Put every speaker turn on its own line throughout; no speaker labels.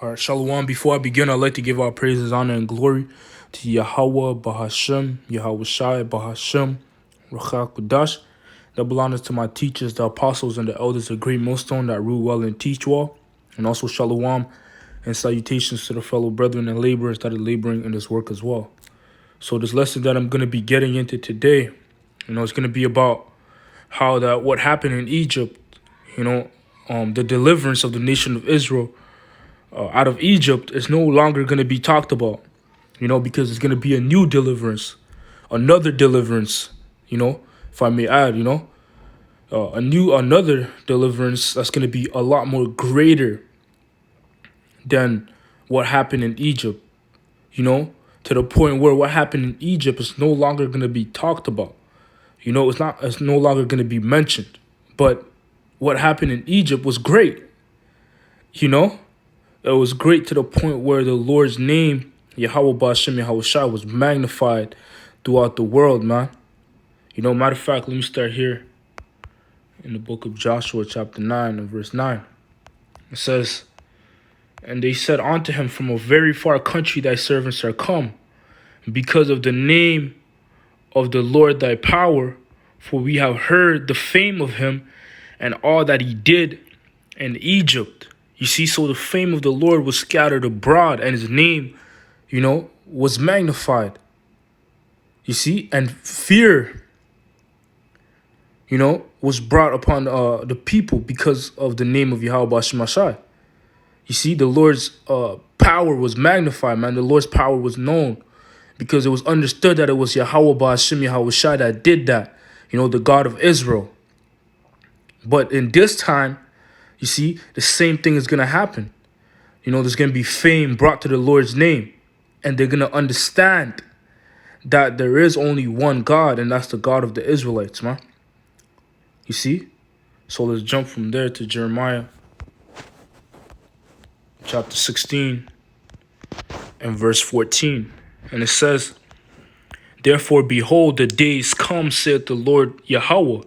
All right, Shalom. Before I begin, I'd like to give our praises, honor, and glory to Yahweh, Bahashem, Yahweh Shai, Bahashem, Ruach Kudash. Double honors to my teachers, the apostles, and the elders of Great Millstone that rule well and teach well. And also Shalom and salutations to the fellow brethren and laborers that are laboring in this work as well. So this lesson that I'm going to be getting into today, it's going to be about how what happened in Egypt, the deliverance of the nation of Israel out of Egypt is no longer going to be talked about, because it's going to be a new deliverance, another deliverance, if I may add, another deliverance that's going to be a lot more greater than what happened in Egypt, to the point where what happened in Egypt is no longer going to be talked about. It's no longer going to be mentioned. But what happened in Egypt was great. It was great to the point where the Lord's name, Yahweh Ba'ashem Yahweh Shai, was magnified throughout the world, man. Matter of fact, let me start here in the book of Joshua, chapter 9 and verse 9. It says, "And they said unto him, From a very far country thy servants are come, because of the name of the Lord thy power, for we have heard the fame of him and all that he did in Egypt." You see, so the fame of the Lord was scattered abroad, and his name, was magnified. You see, and fear, was brought upon the people because of the name of Yahweh Ba'ashem Shai. You see, the Lord's power was magnified, man. The Lord's power was known because it was understood that it was Yahweh Ba'ashem Yahweh Shai that did that, the God of Israel. But in this time, you see, the same thing is going to happen. There's going to be fame brought to the Lord's name. And they're going to understand that there is only one God, and that's the God of the Israelites, man. You see? So let's jump from there to Jeremiah chapter 16 and verse 14. And it says, "Therefore, behold, the days come, saith the Lord Yahweh.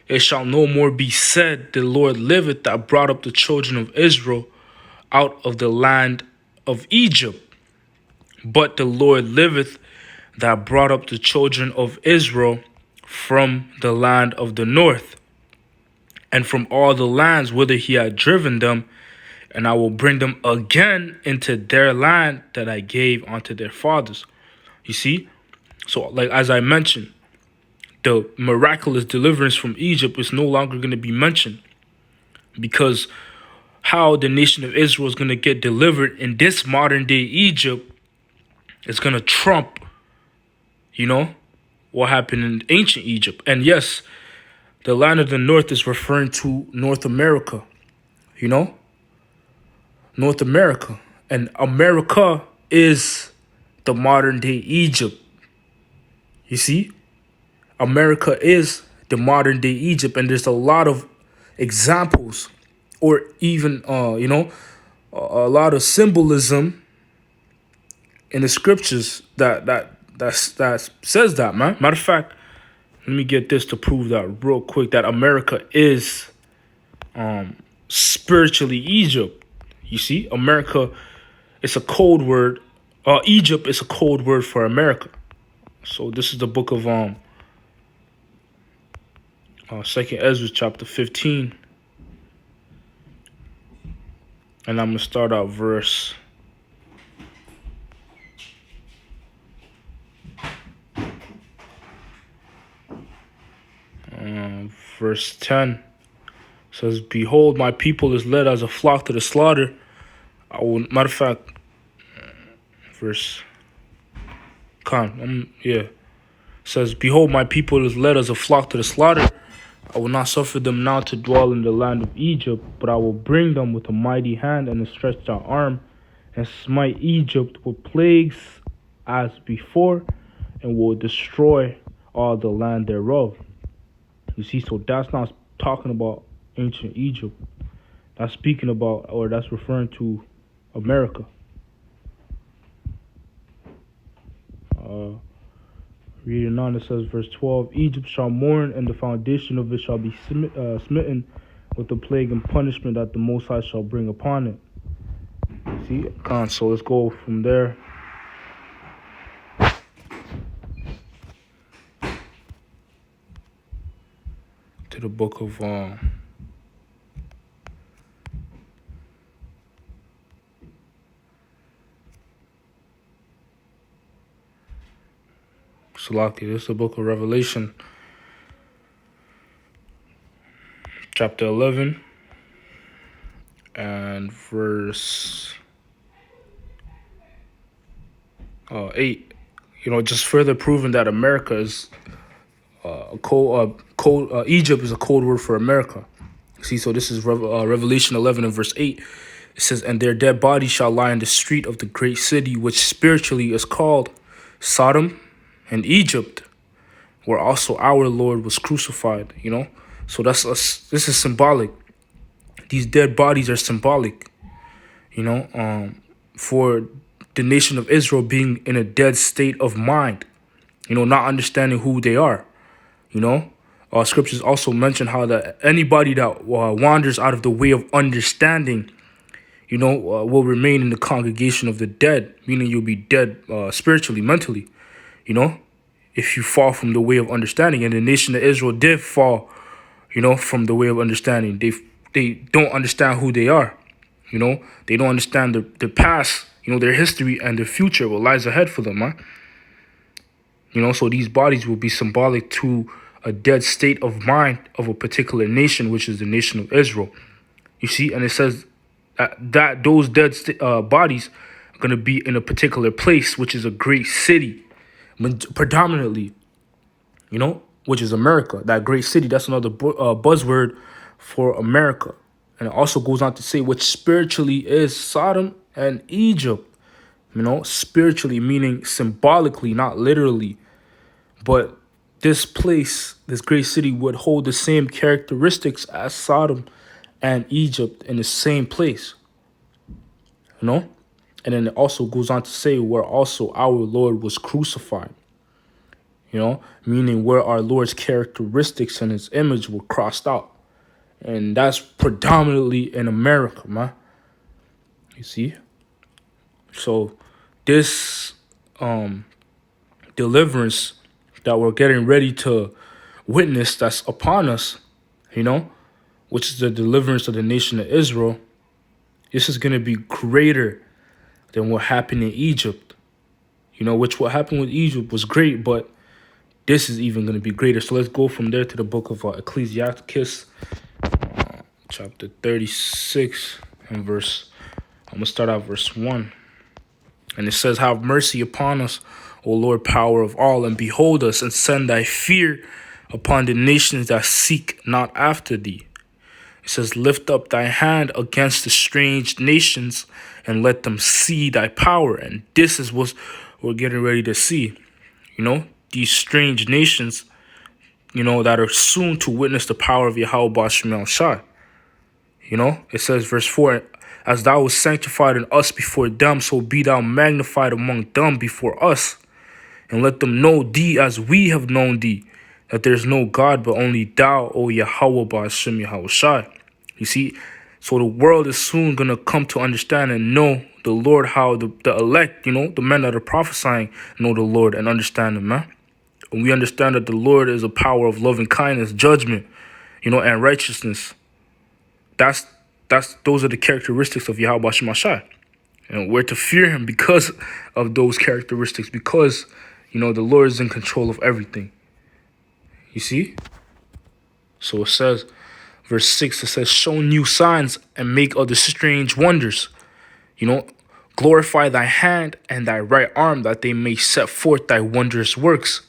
It shall no more be said, The Lord liveth, that brought up the children of Israel out of the land of Egypt. But the Lord liveth, that brought up the children of Israel from the land of the north, and from all the lands whither he had driven them, and I will bring them again into their land that I gave unto their fathers." You see? So, as I mentioned, the miraculous deliverance from Egypt is no longer going to be mentioned, because how the nation of Israel is going to get delivered in this modern day Egypt is going to trump, what happened in ancient Egypt. And yes, the land of the north is referring to North America, North America. And America is the modern day Egypt. You see? America is the modern day Egypt, and there's a lot of examples, or even a lot of symbolism in the scriptures that says that, man. Matter of fact, let me get this to prove that real quick, that America is spiritually Egypt. You see, America is a code word. Egypt is a code word for America. So this is the book of 2nd Ezra chapter 15. And I'm going to start out verse verse 10. It says, "Behold, my people is led as a flock to the slaughter. Matter of fact, verse it says, "Behold, my people is led as a flock to the slaughter. I will not suffer them now to dwell in the land of Egypt, but I will bring them with a mighty hand and a stretched out arm, and smite Egypt with plagues as before, and will destroy all the land thereof." You see, so that's not talking about ancient Egypt. That's speaking about, or that's referring to America. Reading on, it says, verse 12, "Egypt shall mourn, and the foundation of it shall be smitten with the plague and punishment that the Most High shall bring upon it. See, so let's go from there to the book of Salaki. This is the book of Revelation, chapter 11 and verse 8. Just further proving that America is Egypt is a code word for America. See, so this is Revelation 11 and verse 8. It says, "And their dead bodies shall lie in the street of the great city, which spiritually is called Sodom and Egypt, where also our Lord was crucified." So that's us. This is symbolic. These dead bodies are symbolic, for the nation of Israel being in a dead state of mind, not understanding who they are. Scriptures also mention how that anybody that wanders out of the way of understanding, will remain in the congregation of the dead, meaning you'll be dead spiritually, mentally, if you fall from the way of understanding. And the nation of Israel did fall, from the way of understanding. They don't understand who they are. They don't understand the past, their history and their future, what lies ahead for them, So these bodies will be symbolic to a dead state of mind of a particular nation, which is the nation of Israel. You see, and it says that those dead bodies are going to be in a particular place, which is a great city, predominantly, which is America. That great city, that's another buzzword for America. And it also goes on to say, which spiritually is Sodom and Egypt. Spiritually meaning symbolically, not literally. But this place, this great city, would hold the same characteristics as Sodom and Egypt in the same place. And then it also goes on to say where also our Lord was crucified. Meaning where our Lord's characteristics and his image were crossed out. And that's predominantly in America, man. You see? So this deliverance that we're getting ready to witness that's upon us, which is the deliverance of the nation of Israel, this is going to be greater than what happened in Egypt. Which what happened with Egypt was great, but this is even going to be greater. So let's go from there to the book of Ecclesiasticus, chapter 36 and verse, I'm going to start out verse 1. And it says, "Have mercy upon us, O Lord, power of all, and behold us, and send thy fear upon the nations that seek not after thee." It says, "Lift up thy hand against the strange nations, and let them see thy power." And this is what we're getting ready to see. These strange nations, that are soon to witness the power of Yahweh Ba'ashem El Shai. It says, verse 4, "As thou was sanctified in us before them, so be thou magnified among them before us. And let them know thee as we have known thee, that there is no God but only thou, O Yahweh Ba'ashem Yahweh Shai." You see, so the world is soon going to come to understand and know the Lord, how the elect, the men that are prophesying, know the Lord and understand him, man. And we understand that the Lord is a power of loving kindness, judgment, and righteousness. Those are the characteristics of Yahweh Ba'ashem Shai. And we're to fear him because of those characteristics, because, the Lord is in control of everything. You see? So it says, verse 6, it says, "Show new signs and make other strange wonders. Glorify thy hand and thy right arm, that they may set forth thy wondrous works."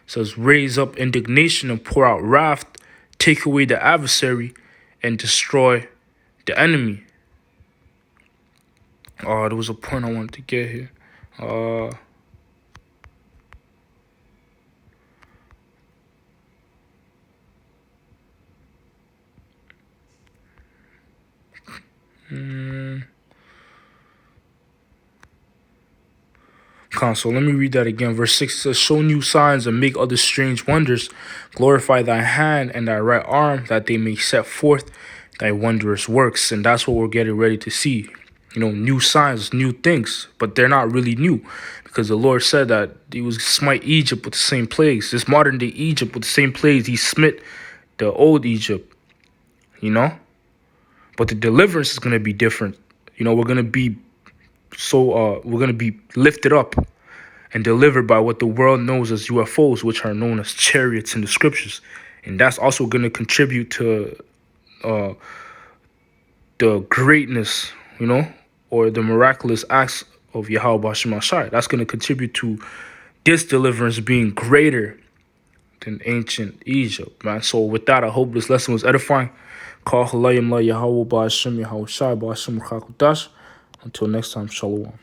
It says, "Raise up indignation and pour out wrath, take away the adversary and destroy the enemy." There was a point I wanted to get here. So let me read that again. Verse 6 says, "Show new signs and make other strange wonders. Glorify thy hand and thy right arm, that they may set forth thy wondrous works." And that's what we're getting ready to see. new signs, new things, but they're not really new because the Lord said that he was smite Egypt with the same plagues. This modern day Egypt with the same plagues he smit the old Egypt, But the deliverance is going to be different. We're going to be we're going to be lifted up and delivered by what the world knows as UFOs, which are known as chariots in the scriptures. And that's also going to contribute to the greatness, or the miraculous acts of Yahweh Bashem Ashai. That's going to contribute to this deliverance being greater than ancient Egypt, man. So with that, I hope this lesson was edifying. Until next time, shalom.